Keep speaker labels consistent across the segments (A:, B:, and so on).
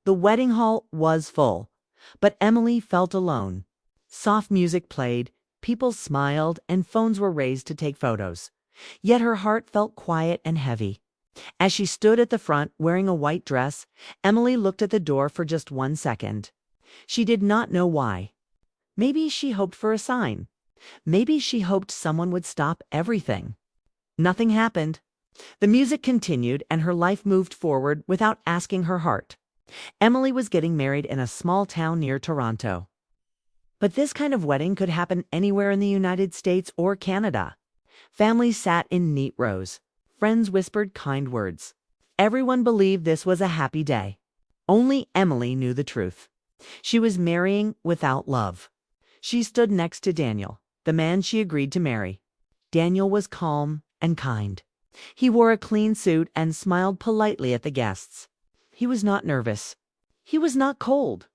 A: The wedding hall was full, but Emily felt alone. Soft music played, people smiled, and phones were raised to take photos. Yet her heart felt quiet and heavy. As she stood at the front wearing a white dress, Emily looked at the door for just 1 second. She did not know why. Maybe she hoped for a sign. Maybe she hoped someone would stop everything. Nothing happened. The music continued and her life moved forward without asking her heart. Emily was getting married in a small town near Toronto. But this kind of wedding could happen anywhere in the United States or Canada. Families sat in neat rows. Friends whispered kind words. Everyone believed this was a happy day. Only Emily knew the truth. She was marrying without love. She stood next to Daniel, the man she agreed to marry. Daniel was calm and kind. He wore a clean suit and smiled politely at the guests. He was not nervous. He was not cold.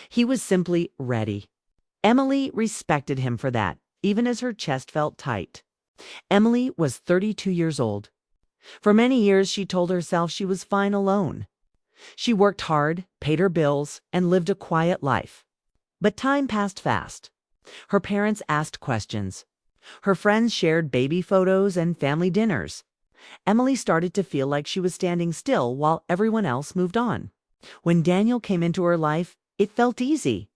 A: He was simply ready. Emily respected him for that, even as her chest felt tight. Emily was 32 years old. For many years, she told herself she was fine alone. She worked hard, paid her bills, and lived a quiet life. But time passed fast. Her parents asked questions. Her friends shared baby photos and family dinners. Emily started to feel like she was standing still while everyone else moved on. When Daniel came into her life, it felt easy.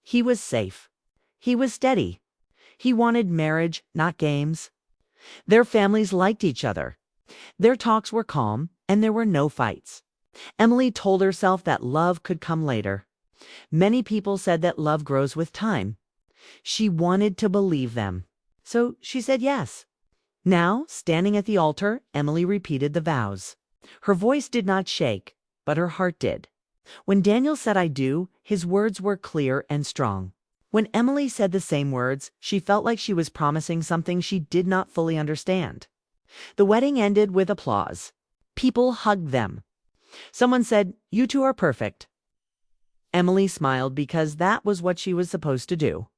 A: He was safe. He was steady. He wanted marriage, not games. Their families liked each other. Their talks were calm, and there were no fights. Emily told herself that love could come later. Many people said that love grows with time. She wanted to believe them. So she said yes. Now, standing at the altar, Emily repeated the vows. Her voice did not shake, but her heart did. When Daniel said "I do," his words were clear and strong. When Emily said the same words, she felt like she was promising something she did not fully understand. The wedding ended with applause. People hugged them. Someone said, "You two are perfect." Emily smiled because that was what she was supposed to do.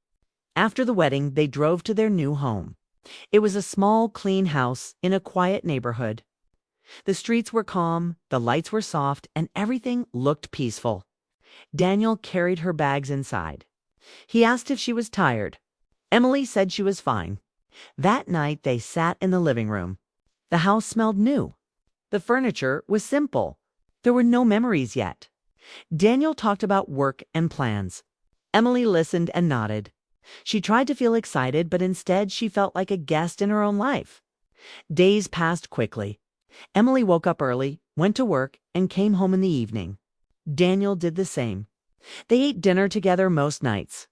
A: After the wedding, they drove to their new home. It was a small, clean house in a quiet neighborhood. The streets were calm, the lights were soft, and everything looked peaceful. Daniel carried her bags inside. He asked if she was tired. Emily said she was fine. That night, they sat in the living room. The house smelled new. The furniture was simple. There were no memories yet. Daniel talked about work and plans. Emily listened and nodded. She tried to feel excited, but instead she felt like a guest in her own life. Days passed quickly. Emily woke up early, went to work, and came home in the evening. Daniel did the same. They ate dinner together most nights.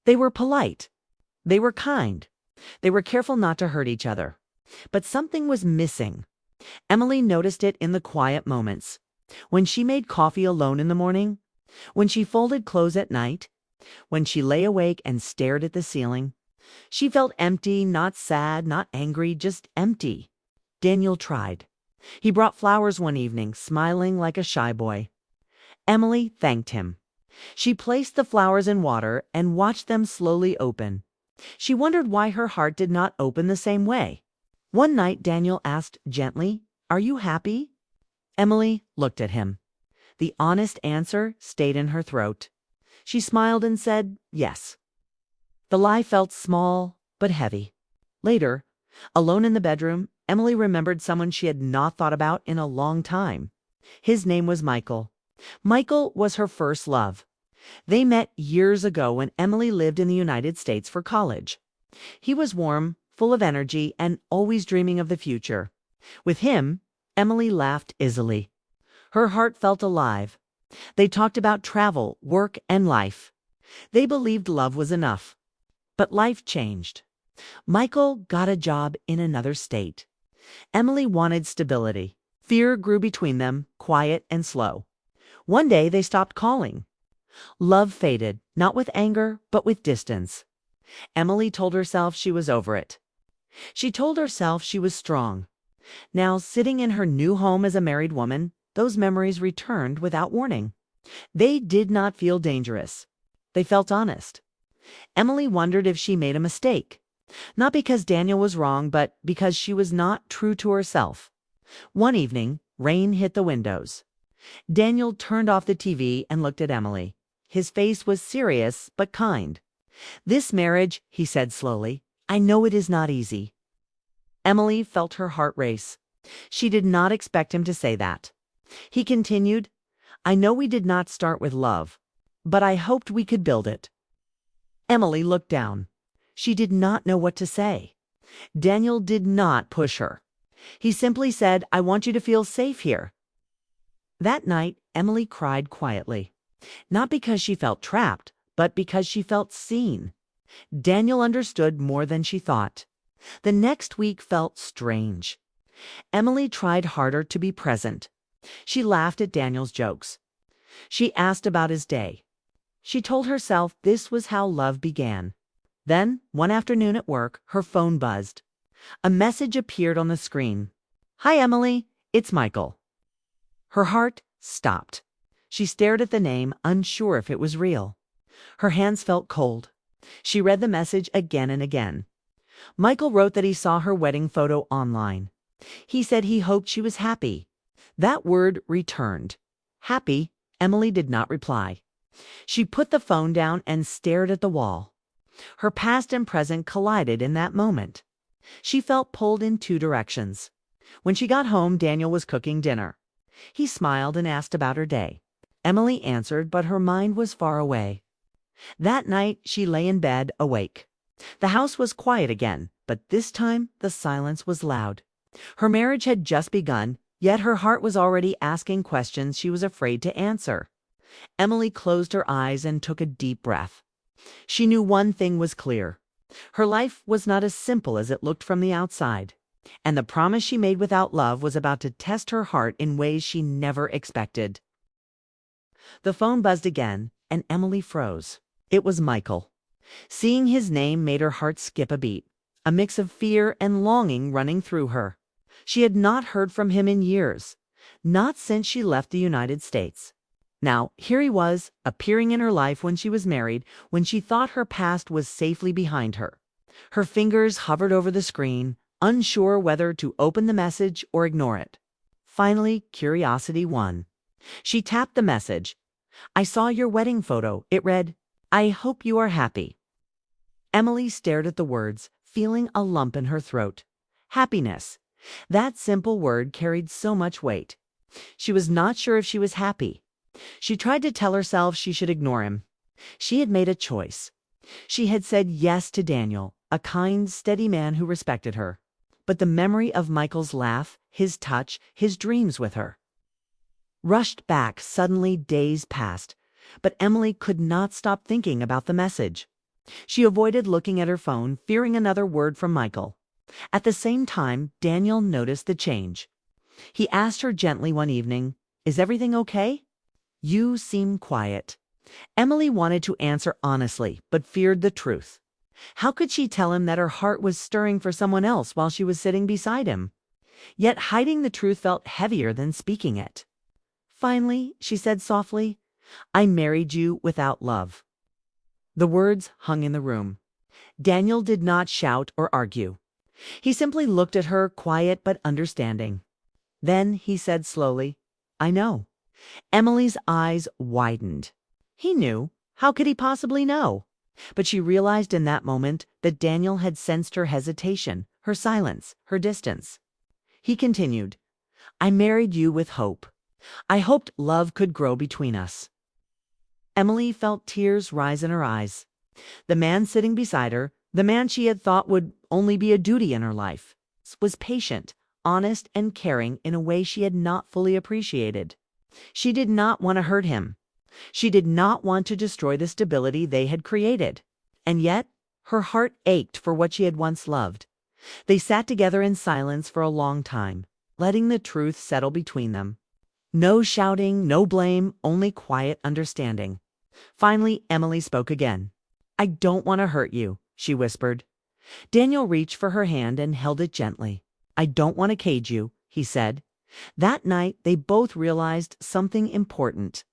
A: They were polite. They were kind. They were careful not to hurt each other. But something was missing. Emily noticed it in the quiet moments. When she made coffee alone in the morning, when she folded clothes at night, when she lay awake and stared at the ceiling. She felt empty, not sad, not angry, just empty. Daniel tried. He brought flowers one evening, smiling like a shy boy. Emily thanked him. She placed the flowers in water and watched them slowly open. She wondered why her heart did not open the same way. One night, Daniel asked gently, "Are you happy?" Emily looked at him. The honest answer stayed in her throat. She smiled and said, "Yes." The lie felt small but heavy. Later, alone in the bedroom, Emily remembered someone she had not thought about in a long time. His name was Michael. Michael was her first love. They met years ago when Emily lived in the United States for college. He was warm, full of energy, and always dreaming of the future. With him, Emily laughed easily. Her heart felt alive. They talked about travel, work, and life. They believed love was enough. But life changed. Michael got a job in another state. Emily wanted stability. Fear grew between them, quiet and slow. One day they stopped calling. Love faded, not with anger, but with distance. Emily told herself she was over it. She told herself she was strong. Now, sitting in her new home as a married woman, those memories returned without warning. They did not feel dangerous. They felt honest. Emily wondered if she made a mistake. Not because Daniel was wrong, but because she was not true to herself. One evening, rain hit the windows. Daniel turned off the TV and looked at Emily. His face was serious but kind. "This marriage," he said slowly, "I know it is not easy." Emily felt her heart race. She did not expect him to say that. He continued, "I know we did not start with love, but I hoped we could build it." Emily looked down. She did not know what to say. Daniel did not push her. He simply said, "I want you to feel safe here." That night, Emily cried quietly. Not because she felt trapped, but because she felt seen. Daniel understood more than she thought. The next week felt strange. Emily tried harder to be present. She laughed at Daniel's jokes. She asked about his day. She told herself this was how love began. Then, one afternoon at work, her phone buzzed. A message appeared on the screen. "Hi, Emily. It's Michael." Her heart stopped. She stared at the name, unsure if it was real. Her hands felt cold. She read the message again and again. Michael wrote that he saw her wedding photo online. He said he hoped she was happy. That word returned. Happy, Emily did not reply. She put the phone down and stared at the wall. Her past and present collided in that moment. She felt pulled in two directions. When she got home, Daniel was cooking dinner. He smiled and asked about her day. Emily answered, but her mind was far away. That night, she lay in bed, awake. The house was quiet again, but this time the silence was loud. Her marriage had just begun, yet her heart was already asking questions she was afraid to answer. Emily closed her eyes and took a deep breath. She knew one thing was clear. Her life was not as simple as it looked from the outside, and the promise she made without love was about to test her heart in ways she never expected. The phone buzzed again, and Emily froze. It was Michael. Seeing his name made her heart skip a beat, a mix of fear and longing running through her. She had not heard from him in years, not since she left the United States. Now, here he was, appearing in her life when she was married, when she thought her past was safely behind her. Her fingers hovered over the screen, unsure whether to open the message or ignore it. Finally, curiosity won. She tapped the message. "I saw your wedding photo," it read. "I hope you are happy." Emily stared at the words, feeling a lump in her throat. Happiness. That simple word carried so much weight. She was not sure if she was happy. She tried to tell herself she should ignore him. She had made a choice. She had said yes to Daniel, a kind, steady man who respected her. But the memory of Michael's laugh, his touch, his dreams with her rushed back. Suddenly, days passed, but Emily could not stop thinking about the message. She avoided looking at her phone, fearing another word from Michael. At the same time, Daniel noticed the change. He asked her gently one evening, "Is everything okay? You seem quiet." Emily wanted to answer honestly, but feared the truth. How could she tell him that her heart was stirring for someone else while she was sitting beside him? Yet hiding the truth felt heavier than speaking it. Finally, she said softly, "I married you without love." The words hung in the room. Daniel did not shout or argue. He simply looked at her, quiet but understanding. Then he said slowly, "I know." Emily's eyes widened. He knew. How could he possibly know? But she realized in that moment that Daniel had sensed her hesitation, her silence, her distance. He continued, "I married you with hope. I hoped love could grow between us." Emily felt tears rise in her eyes. The man sitting beside her, the man she had thought would only be a duty in her life, was patient, honest, and caring in a way she had not fully appreciated. She did not want to hurt him. She did not want to destroy the stability they had created. And yet, her heart ached for what she had once loved. They sat together in silence for a long time, letting the truth settle between them. No shouting, no blame, only quiet understanding. Finally, Emily spoke again. "I don't want to hurt you," she whispered. Daniel reached for her hand and held it gently. "I don't want to cage you," he said. That night, they both realized something important.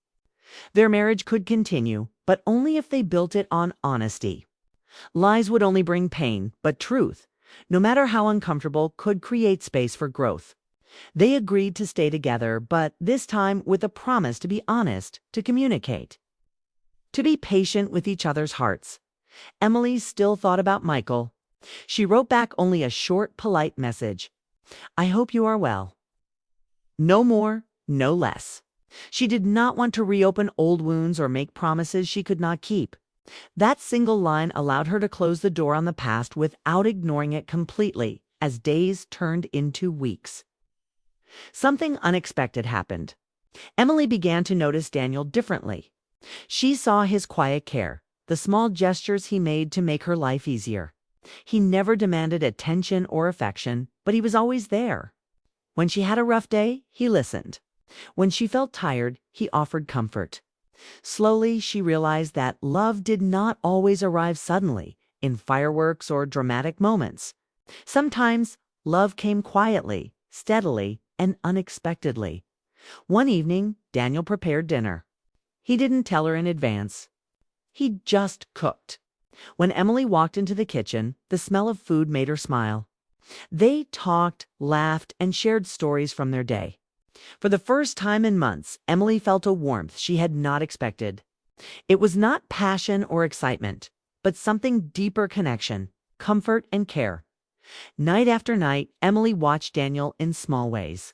A: Their marriage could continue, but only if they built it on honesty. Lies would only bring pain, but truth, no matter how uncomfortable, could create space for growth. They agreed to stay together, but this time with a promise to be honest, to communicate, to be patient with each other's hearts. Emily still thought about Michael. She wrote back only a short, polite message. "I hope you are well." No more, no less. She did not want to reopen old wounds or make promises she could not keep. That single line allowed her to close the door on the past without ignoring it completely, as days turned into weeks. Something unexpected happened. Emily began to notice Daniel differently. She saw his quiet care, the small gestures he made to make her life easier. He never demanded attention or affection, but he was always there. When she had a rough day, he listened. When she felt tired, he offered comfort. Slowly, she realized that love did not always arrive suddenly, in fireworks or dramatic moments. Sometimes, love came quietly, steadily, and unexpectedly. One evening, Daniel prepared dinner. He didn't tell her in advance. He just cooked. When Emily walked into the kitchen, the smell of food made her smile. They talked, laughed, and shared stories from their day. For the first time in months, Emily felt a warmth she had not expected. It was not passion or excitement, but something deeper: connection, comfort, and care. Night after night, Emily watched Daniel in small ways.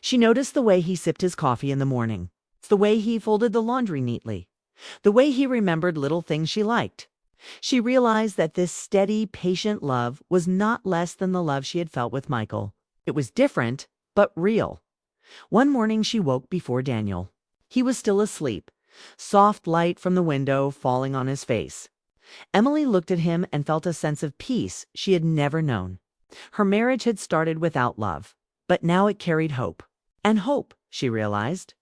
A: She noticed the way he sipped his coffee in the morning, the way he folded the laundry neatly, the way he remembered little things she liked. She realized that this steady, patient love was not less than the love she had felt with Michael. It was different, but real. One morning she woke before Daniel. He was still asleep, soft light from the window falling on his face. Emily looked at him and felt a sense of peace she had never known. Her marriage had started without love, but now it carried hope. And hope, she realized,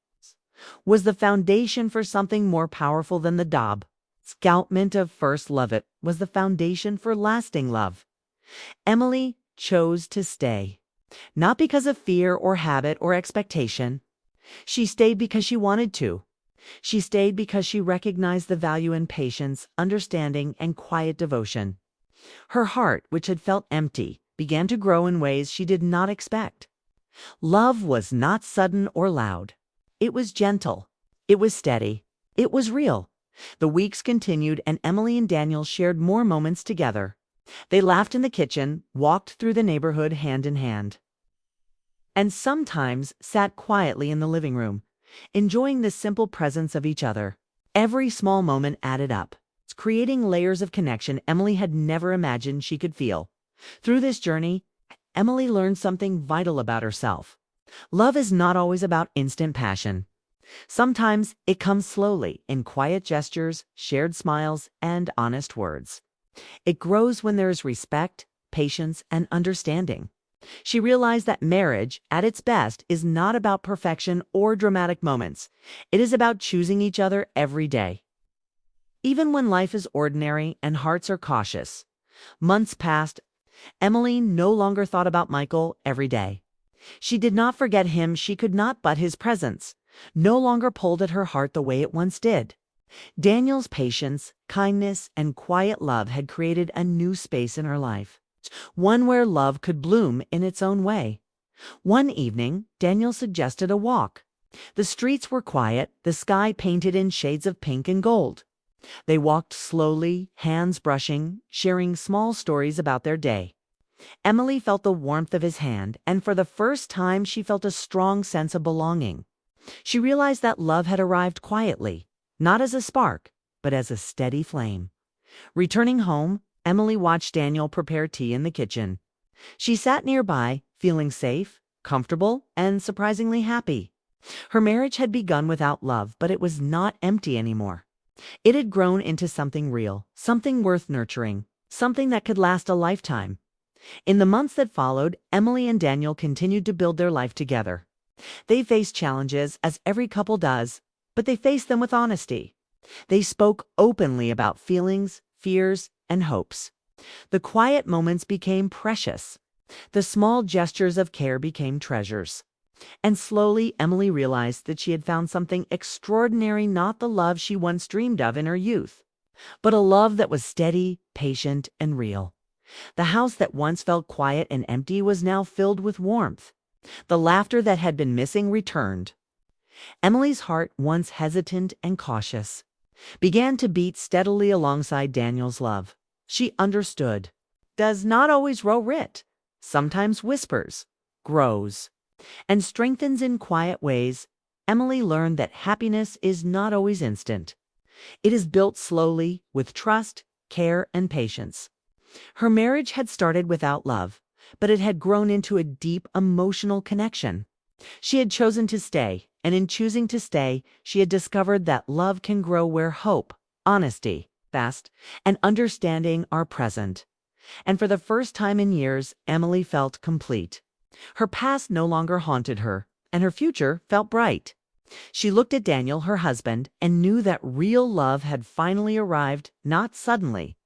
A: was the foundation for something more powerful than the daub. Scoutment of first love. It was the foundation for lasting love. Emily chose to stay. Not because of fear or habit or expectation. She stayed because she wanted to. She stayed because she recognized the value in patience, understanding, and quiet devotion. Her heart, which had felt empty, began to grow in ways she did not expect. Love was not sudden or loud. It was gentle. It was steady. It was real. The weeks continued, and Emily and Daniel shared more moments together. They laughed in the kitchen, walked through the neighborhood hand in hand, and sometimes sat quietly in the living room, enjoying the simple presence of each other. Every small moment added up, creating layers of connection Emily had never imagined she could feel. Through this journey, Emily learned something vital about herself. Love is not always about instant passion. Sometimes it comes slowly, in quiet gestures, shared smiles, and honest words. It grows when there is respect, patience, and understanding. She realized that marriage, at its best, is not about perfection or dramatic moments. It is about choosing each other every day. Even when life is ordinary and hearts are cautious. Months passed. Emily no longer thought about Michael every day. She did not forget him. She could not, but his presence no longer pulled at her heart the way it once did. Daniel's patience, kindness, and quiet love had created a new space in her life, one where love could bloom in its own way. One evening, Daniel suggested a walk. The streets were quiet, the sky painted in shades of pink and gold. They walked slowly, hands brushing, sharing small stories about their day. Emily felt the warmth of his hand, and for the first time she felt a strong sense of belonging. She realized that love had arrived quietly, not as a spark, but as a steady flame. Returning home, Emily watched Daniel prepare tea in the kitchen. She sat nearby, feeling safe, comfortable, and surprisingly happy. Her marriage had begun without love, but it was not empty anymore. It had grown into something real, something worth nurturing, something that could last a lifetime. In the months that followed, Emily and Daniel continued to build their life together. They faced challenges, as every couple does, but they faced them with honesty. They spoke openly about feelings, fears, and hopes. The quiet moments became precious. The small gestures of care became treasures. And slowly, Emily realized that she had found something extraordinary, not the love she once dreamed of in her youth, but a love that was steady, patient, and real. The house that once felt quiet and empty was now filled with warmth. The laughter that had been missing returned. Emily's heart, once hesitant and cautious, began to beat steadily alongside Daniel's love. She understood. Does not always row writ, sometimes whispers, grows, and strengthens in quiet ways. Emily learned that happiness is not always instant. It is built slowly, with trust, care, and patience. Her marriage had started without love, but it had grown into a deep emotional connection. She had chosen to stay, and in choosing to stay, she had discovered that love can grow where hope, honesty, fast, and understanding are present. And for the first time in years, Emily felt complete. Her past no longer haunted her, and her future felt bright. She looked at Daniel, her husband, and knew that real love had finally arrived, not suddenly,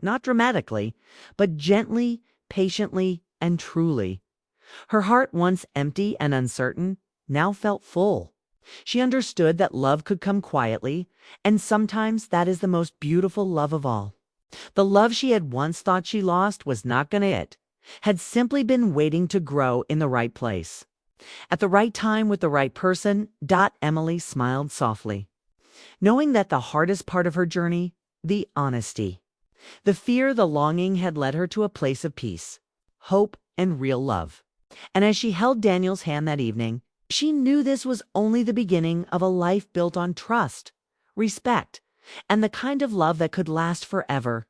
A: not dramatically, but gently, patiently, and truly. Her heart, once empty and uncertain, now felt full. She understood that love could come quietly, and sometimes that is the most beautiful love of all. The love she had once thought she lost was not gonna it, had simply been waiting to grow in the right place. At the right time with the right person. Emily smiled softly, knowing that the hardest part of her journey, the honesty, the fear, the longing, had led her to a place of peace, hope, and real love. And as she held Daniel's hand that evening, she knew this was only the beginning of a life built on trust, respect, and the kind of love that could last forever.